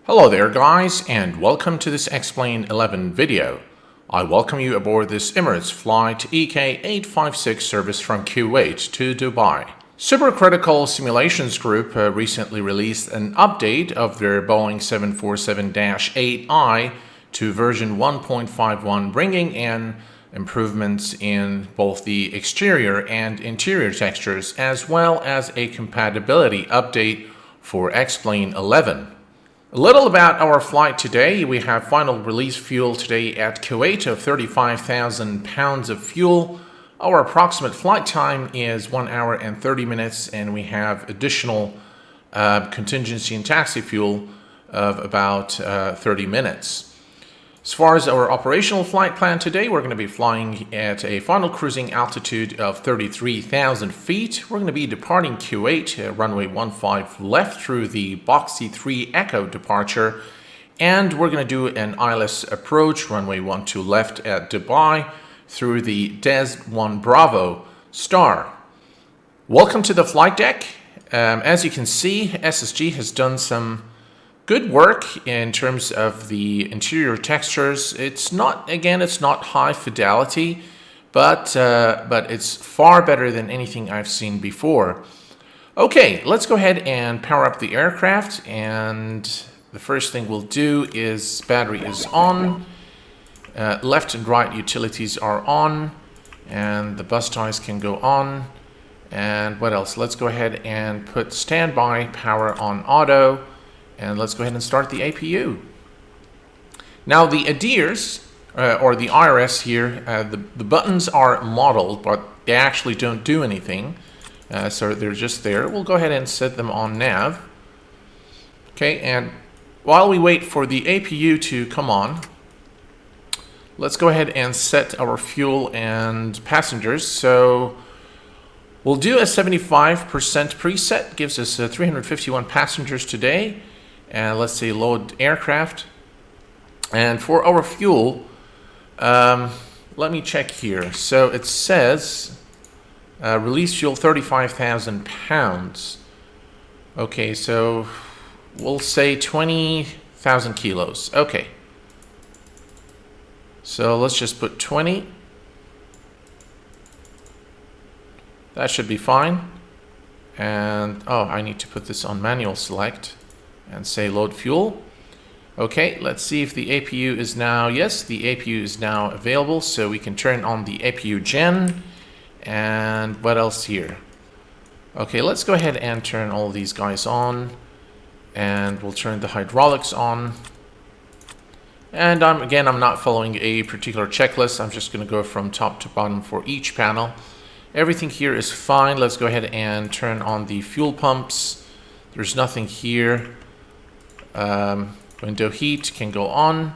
Hello there guys, and welcome to this Explain 11 video. I welcome you aboard this Emirates flight EK856 service from Kuwait to Dubai. Supercritical Simulations Group recently released an update of their Boeing 747-8i to version 1.51, bringing in improvements in both the exterior and interior textures, as well as a compatibility update for Explain 11. A little about our flight today. We have final release fuel today at Kuwait of 35,000 pounds of fuel. Our approximate flight time is 1 hour and 30 minutes, and we have additional contingency and taxi fuel of about 30 minutes. As far as our operational flight plan today, we're going to be flying at a final cruising altitude of 33,000 feet. We're going to be departing Kuwait, runway 15 left through the Boxy 3 Echo departure, and we're going to do an ILS approach, runway 12 left at Dubai through the Des 1 Bravo Star. Welcome to the flight deck. As you can see, SSG has done some good work in terms of the interior textures. It's not high fidelity, but it's far better than anything I've seen before. Okay, let's go ahead and power up the aircraft, and the first thing we'll do is battery is on, left and right utilities are on, and the bus ties can go on. And what else? Let's go ahead and put standby power on auto. And let's go ahead and start the APU. Now the ADIRs, or the IRS here, the buttons are modeled, but they actually don't do anything. So they're just there. We'll go ahead and set them on nav. Okay, and while we wait for the APU to come on, let's go ahead and set our fuel and passengers. So we'll do a 75% preset, gives us 351 passengers today. And let's say load aircraft. And for our fuel, let me check here. So it says release fuel 35,000 pounds. Okay, so we'll say 20,000 kilos. Okay. So let's just put 20. That should be fine. And oh, I need to put this on manual select and say load fuel. Okay, let's see if the APU is now, yes, the APU is now available, so we can turn on the APU gen. And what else here? Okay, let's go ahead and turn all these guys on, and we'll turn the hydraulics on. And I'm not following a particular checklist. I'm just going to go from top to bottom for each panel. Everything here is fine. Let's go ahead and turn on the fuel pumps. There's nothing here. Window heat can go on,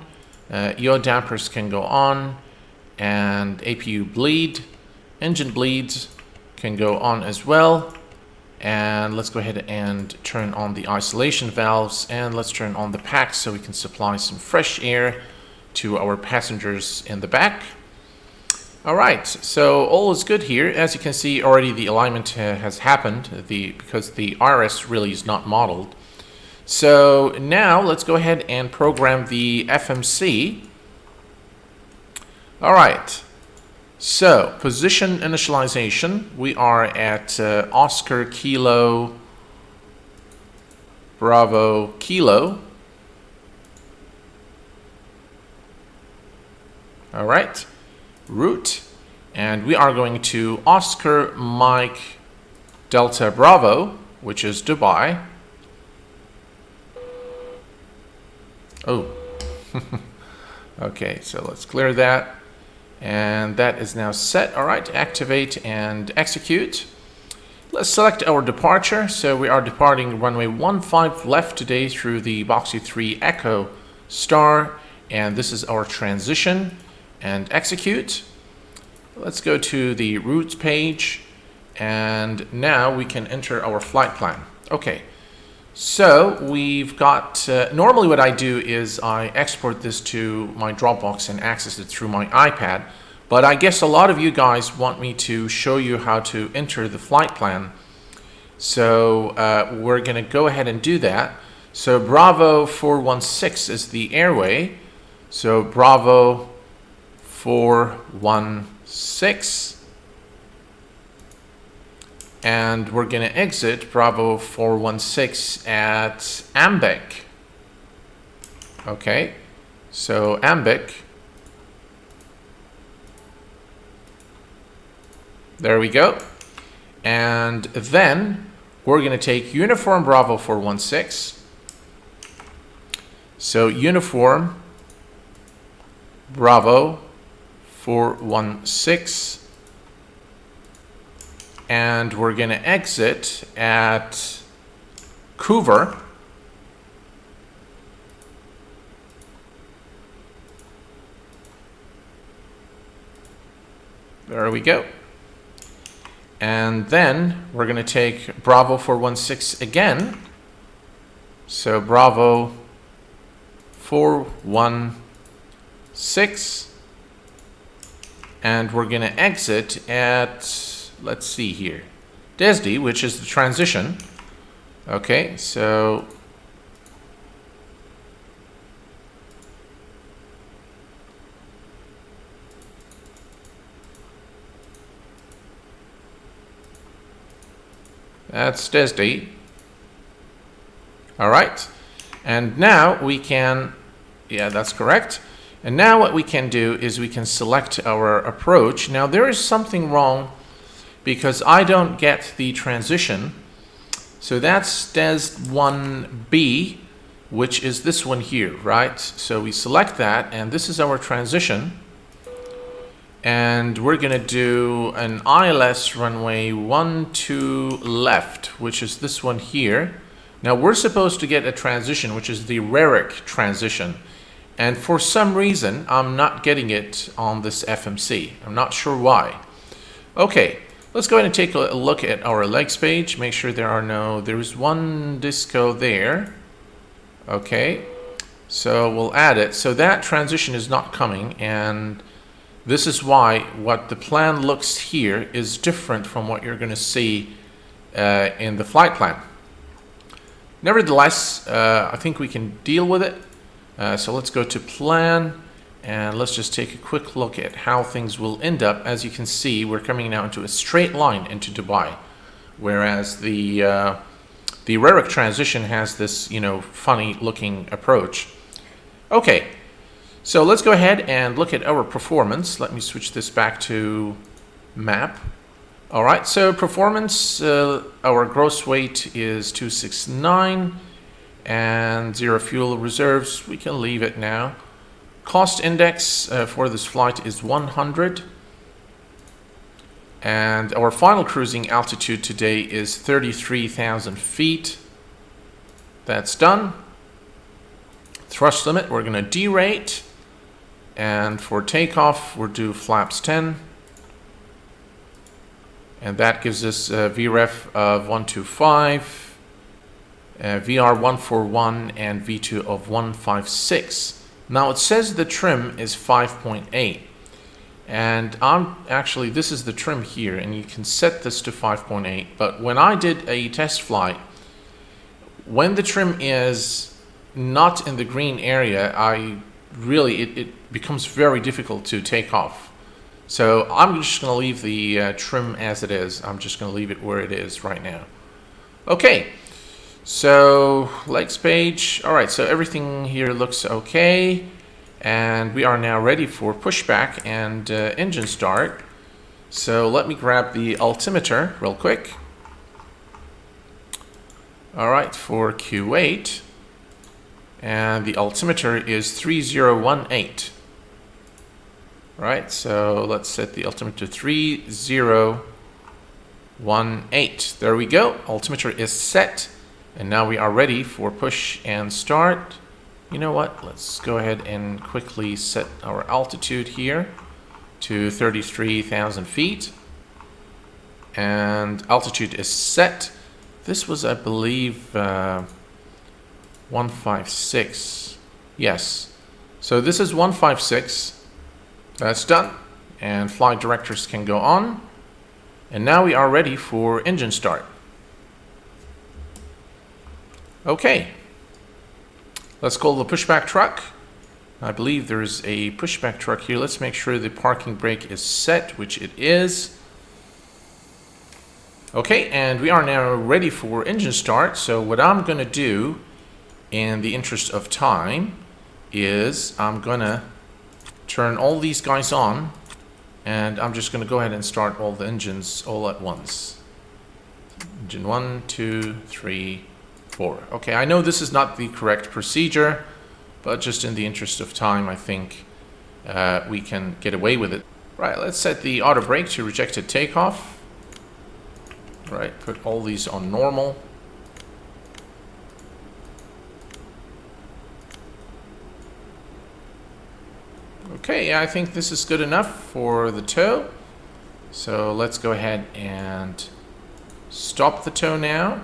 yaw dampers can go on, and APU bleed, engine bleeds can go on as well. And let's go ahead and turn on the isolation valves, and let's turn on the packs so we can supply some fresh air to our passengers in the back. All right, so all is good here. As you can see, already the alignment has happened because the RS really is not modeled. So now let's go ahead and program the FMC. All right, so position initialization. We are at Oscar Kilo Bravo Kilo. All right, route, and we are going to Oscar Mike Delta Bravo, which is Dubai. Oh, okay, so let's clear that. And that is now set. All right, activate and execute. Let's select our departure. So we are departing runway 15 left today through the Boxy 3 Echo Star. And this is our transition. And execute. Let's go to the routes page. And now we can enter our flight plan. Okay. So we've got, normally what I do is I export this to my Dropbox and access it through my iPad, but I guess a lot of you guys want me to show you how to enter the flight plan. So we're going to go ahead and do that. So Bravo 416 is the airway. So Bravo 416. And we're going to exit Bravo 416 at AMBEC. Okay, so AMBEC. There we go. And then we're going to take Uniform Bravo 416. So Uniform Bravo 416. And we're going to exit at Couver. There we go. And then we're going to take Bravo 416 again. So Bravo 416. And we're going to exit at, let's see here, DESD, which is the transition. Okay, so that's DESD. All right, and now we can, yeah, that's correct. And now what we can do is we can select our approach. Now there is something wrong because I don't get the transition. So that's DES1B, which is this one here, right? So we select that, and this is our transition. And we're going to do an ILS runway 12 left, which is this one here. Now we're supposed to get a transition, which is the RERIC transition. And for some reason, I'm not getting it on this FMC. I'm not sure why. Okay, let's go ahead and take a look at our legs page. Make sure there's one disco there. Okay, so we'll add it. So that transition is not coming, and this is why what the plan looks here is different from what you're going to see in the flight plan. Nevertheless, I think we can deal with it. So let's go to plan, and let's just take a quick look at how things will end up. As you can see, we're coming now into a straight line into Dubai, whereas the RERIC transition has this, funny looking approach. Okay, so let's go ahead and look at our performance. Let me switch this back to map. All right, so performance, our gross weight is 269. And 0 fuel reserves, we can leave it now. Cost index for this flight is 100. And our final cruising altitude today is 33,000 feet. That's done. Thrust limit, we're going to derate. And for takeoff, we'll do flaps 10. And that gives us a VREF of 125. VR 141 and V2 of 156. Now it says the trim is 5.8, and this is the trim here, and you can set this to 5.8. But when I did a test flight, when the trim is not in the green area, it becomes very difficult to take off. So I'm just going to leave the trim as it is. I'm just going to leave it where it is right now. Okay. So legs page. All right, so everything here looks okay, and we are now ready for pushback and engine start. So let me grab the altimeter real quick. All right, for Q8, and the altimeter is 3018. All right, so let's set the altimeter 3018. There we go. Altimeter is set. And now we are ready for push and start. You know what? Let's go ahead and quickly set our altitude here to 33,000 feet. And altitude is set. This was, I believe, 156. Yes. So this is 156. That's done. And flight directors can go on. And now we are ready for engine start. Okay, Let's call the pushback truck. I believe there's a pushback truck here. Let's make sure the parking brake is set, which it is. Okay, and we are now ready for engine start. So what I'm going to do, in the interest of time, is I'm going to turn all these guys on, and I'm just going to go ahead and start all the engines all at once. Engine 1, 2, 3, 4. Okay, I know this is not the correct procedure, but just in the interest of time, I think we can get away with it. Right, let's set the auto brake to rejected takeoff. Right, put all these on normal. Okay, yeah, I think this is good enough for the tow. So let's go ahead and stop the tow now.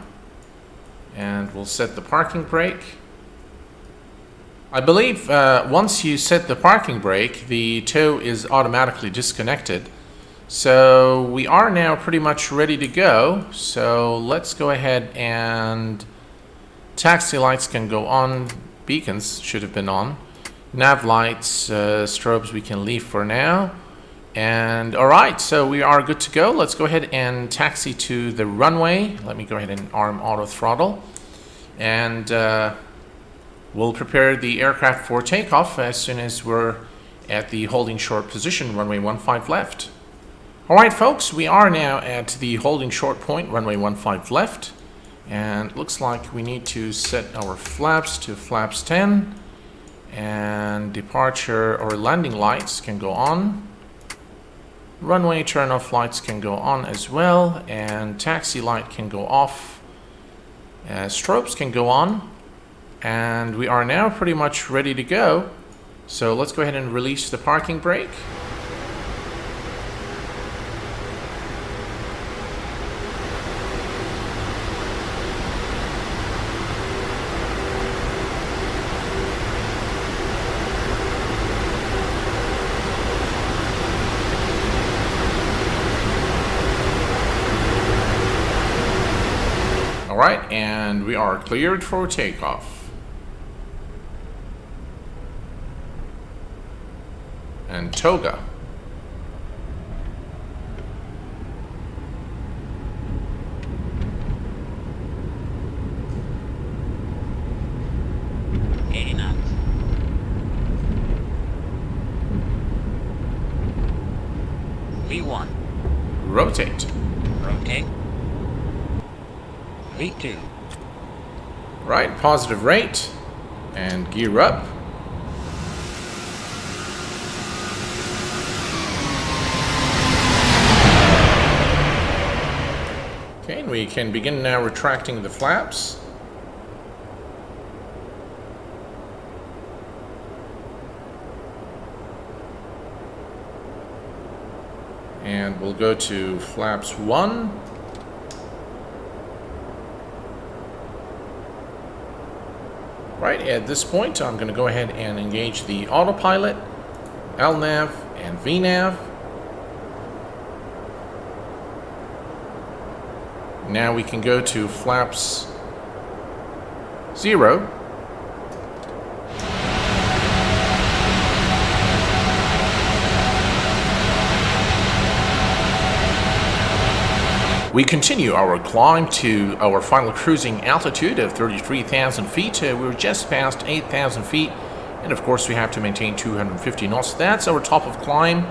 And we'll set the parking brake. I believe once you set the parking brake, the tow is automatically disconnected. So we are now pretty much ready to go. So let's go ahead and taxi lights can go on. Beacons should have been on. Nav lights, strobes we can leave for now. And all right, so we are good to go. Let's go ahead and taxi to the runway. Let me go ahead and arm auto throttle. And we'll prepare the aircraft for takeoff as soon as we're at the holding short position, runway 15 left. All right, folks, we are now at the holding short point, runway 15 left. And it looks like we need to set our flaps to flaps 10. And departure or landing lights can go on. Runway turn-off lights can go on as well. And taxi light can go off. Strobes can go on. And we are now pretty much ready to go. So let's go ahead and release the parking brake. All right, and we are cleared for takeoff. And toga. Enough. V1. Rotate. Rotate. V2. Right, positive rate. And gear up. Okay, and we can begin now retracting the flaps. And we'll go to flaps 1. Right, at this point, I'm going to go ahead and engage the autopilot, LNAV, and VNAV. Now we can go to flaps 0. We continue our climb to our final cruising altitude of 33,000 feet. We're just past 8,000 feet, and of course we have to maintain 250 knots. That's our top of climb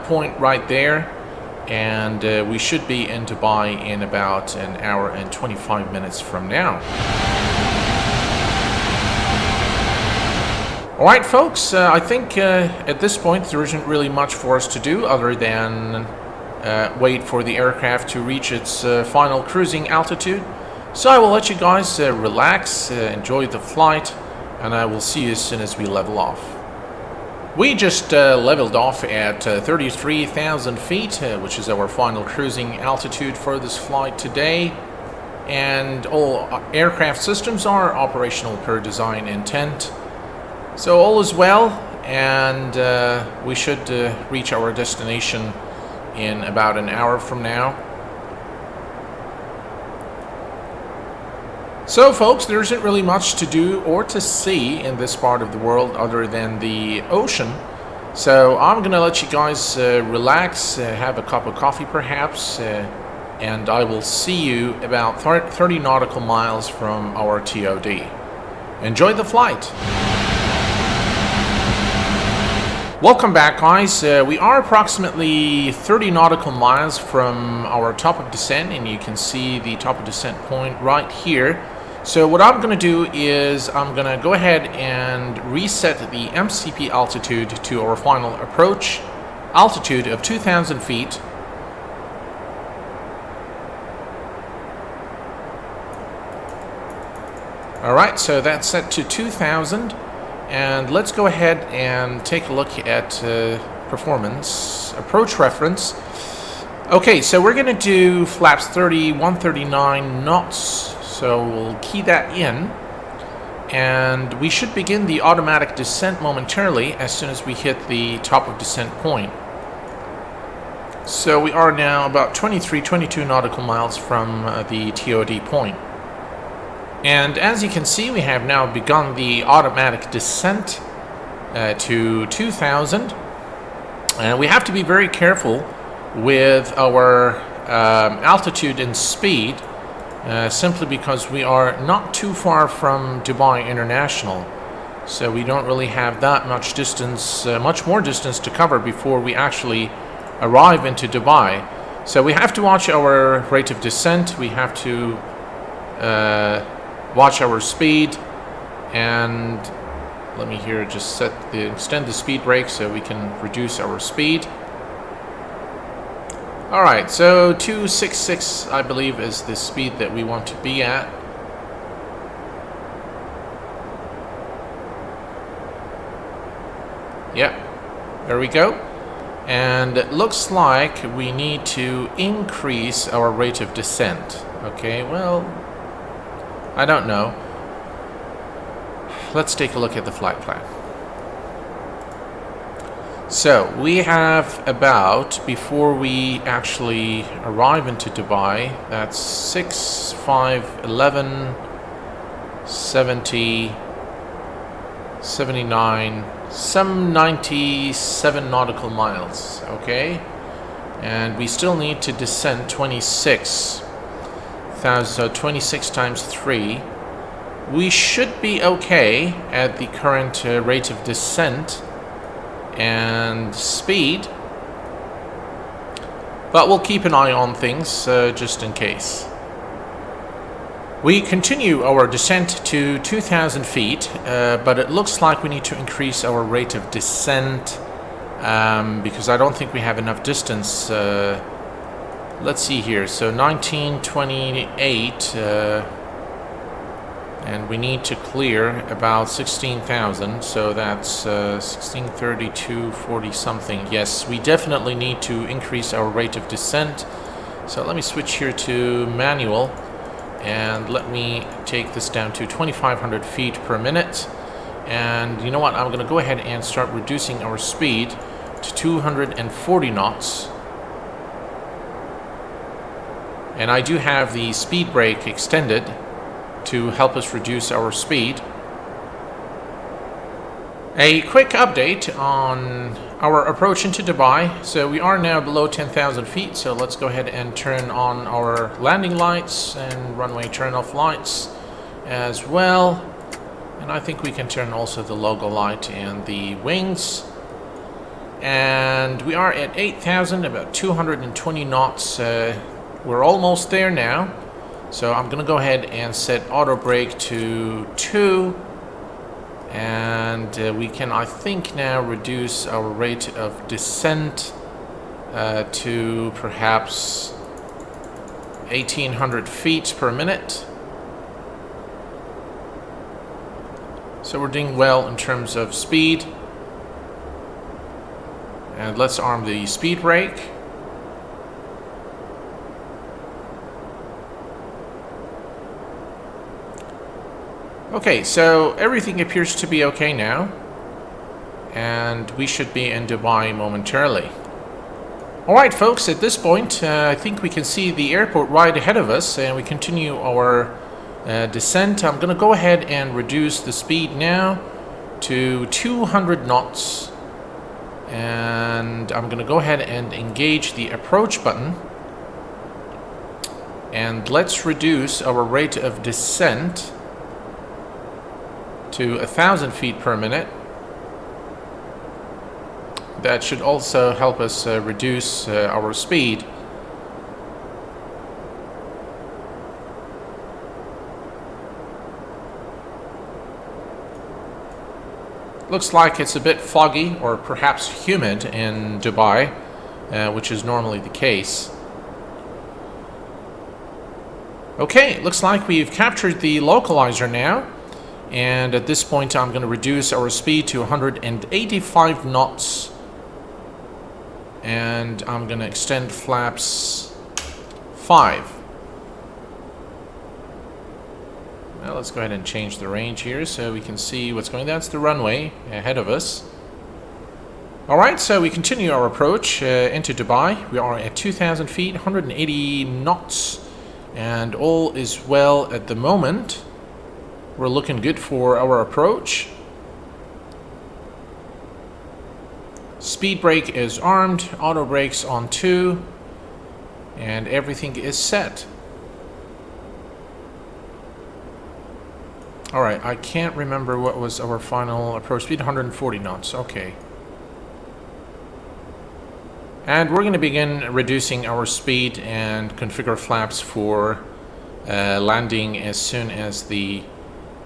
point right there, and we should be in Dubai in about an hour and 25 minutes from now. All right, folks, I think at this point there isn't really much for us to do other than wait for the aircraft to reach its final cruising altitude. So I will let you guys relax, enjoy the flight, and I will see you as soon as we level off. We just leveled off at 33,000 feet, which is our final cruising altitude for this flight today. And all aircraft systems are operational per design intent. So all is well, and we should reach our destination in about an hour from now. So folks, there isn't really much to do or to see in this part of the world other than the ocean. So I'm gonna let you guys relax, have a cup of coffee perhaps, and I will see you about 30 nautical miles from our TOD. Enjoy the flight! Welcome back, guys. We are approximately 30 nautical miles from our top of descent, and you can see the top of descent point right here. So what I'm going to do is I'm going to go ahead and reset the MCP altitude to our final approach altitude of 2,000 feet. Alright, so that's set to 2,000. And let's go ahead and take a look at performance approach reference. Okay, so we're going to do flaps 30, 139 knots. So we'll key that in. And we should begin the automatic descent momentarily as soon as we hit the top of descent point. So we are now about 23, 22 nautical miles from the TOD point. And as you can see, we have now begun the automatic descent to 2,000. And we have to be very careful with our altitude and speed, simply because we are not too far from Dubai International. So we don't really have that much distance, much more distance to cover before we actually arrive into Dubai. So we have to watch our rate of descent. We have to watch our speed, and let me here just extend the speed brake so we can reduce our speed. Alright, so 266 I believe is the speed that we want to be at. Yep, there we go. And it looks like we need to increase our rate of descent. Okay, well, I don't know. Let's take a look at the flight plan. So we have about, before we actually arrive into Dubai, that's 6, 5, 11, 70, 79, some 97 nautical miles, okay? And we still need to descend 26,000, so 26 times 3. We should be okay at the current rate of descent and speed, but we'll keep an eye on things just in case. We continue our descent to 2,000 feet, but it looks like we need to increase our rate of descent because I don't think we have enough distance. Let's see here, so 1928, and we need to clear about 16,000, so that's 1632, 40 something. Yes, we definitely need to increase our rate of descent. So let me switch here to manual, and let me take this down to 2,500 feet per minute. And you know what, I'm going to go ahead and start reducing our speed to 240 knots. And I do have the speed brake extended to help us reduce our speed. A quick update on our approach into Dubai. So we are now below 10,000 feet, so let's go ahead and turn on our landing lights and runway turn off lights as well. And I think we can turn also the logo light and the wings. And we are at 8,000, about 220 knots. We're almost there now. So I'm going to go ahead and set auto brake to 2, and we can, I think, now reduce our rate of descent to perhaps 1,800 feet per minute. So we're doing well in terms of speed. And let's arm the speed brake. Okay, so everything appears to be okay now, and we should be in Dubai momentarily. Alright folks, at this point I think we can see the airport right ahead of us, and we continue our descent. I'm going to go ahead and reduce the speed now to 200 knots. And I'm going to go ahead and engage the approach button. And let's reduce our rate of descent to 1,000 feet per minute. That should also help us reduce our speed. Looks like it's a bit foggy or perhaps humid in Dubai, which is normally the case. Okay, looks like we've captured the localizer now, and at this point I'm going to reduce our speed to 185 knots, and I'm going to extend flaps 5. Well, let's go ahead and change the range here so we can see what's going on. That's the runway ahead of us. Alright, so we continue our approach into Dubai. We are at 2,000 feet, 180 knots. And all is well at the moment. We're looking good for our approach. Speed brake is armed, auto brakes on 2, and everything is set. Alright, I can't remember what was our final approach speed. 140 knots, okay. And we're going to begin reducing our speed and configure flaps for landing as soon as the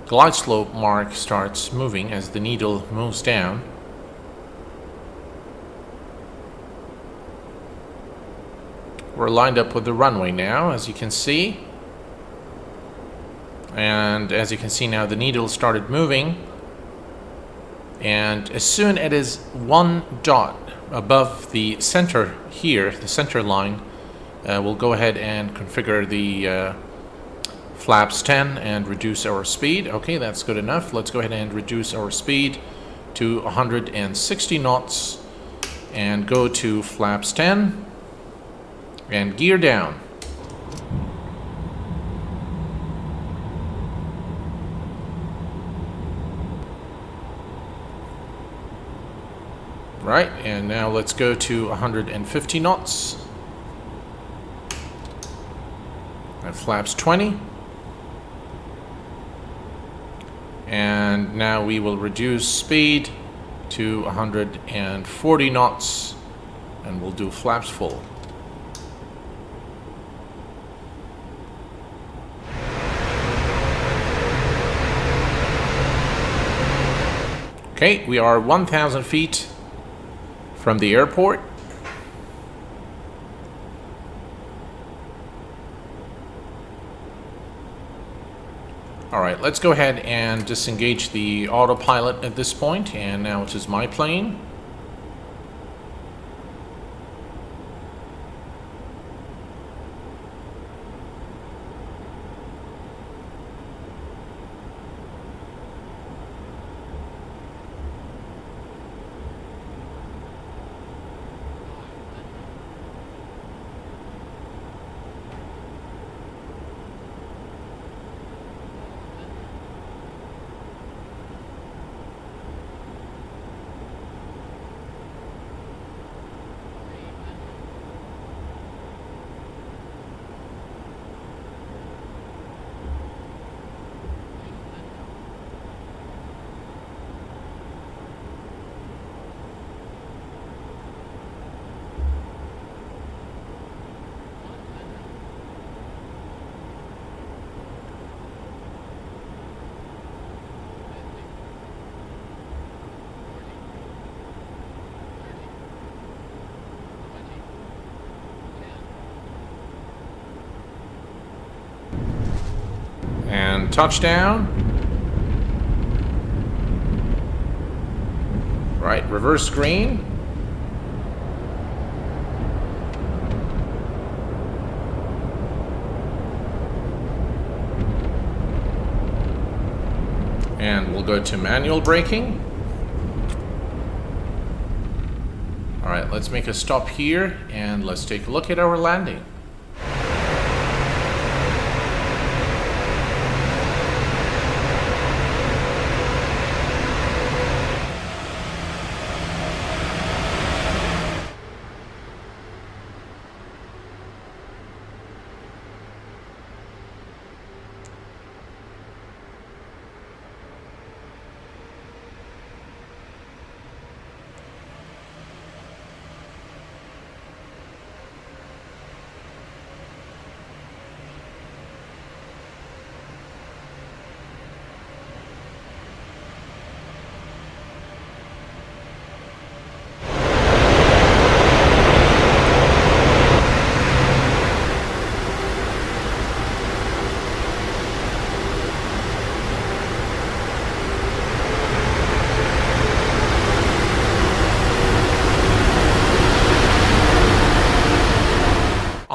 glide slope mark starts moving, as the needle moves down. We're lined up with the runway now, as you can see. And as you can see now, the needle started moving. And as soon as it is one dot above the center here, the center line, we'll go ahead and configure the flaps 10 and reduce our speed. Okay, that's good enough. Let's go ahead and reduce our speed to 160 knots and go to flaps 10 and gear down. Right, and now let's go to 150 knots. And flaps 20. And now we will reduce speed to 140 knots. And we'll do flaps full. Okay, we are 1,000 feet from the airport. Alright, let's go ahead and disengage the autopilot at this point, and now it is my plane. And touchdown. Right, reverse green. And we'll go to manual braking. All right, let's make a stop here and let's take a look at our landing.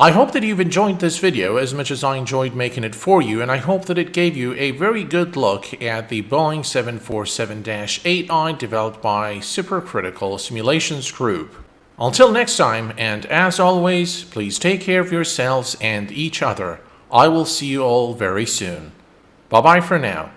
I hope that you've enjoyed this video as much as I enjoyed making it for you, and I hope that it gave you a very good look at the Boeing 747-8i developed by Supercritical Simulations Group. Until next time, and as always, please take care of yourselves and each other. I will see you all very soon. Bye-bye for now.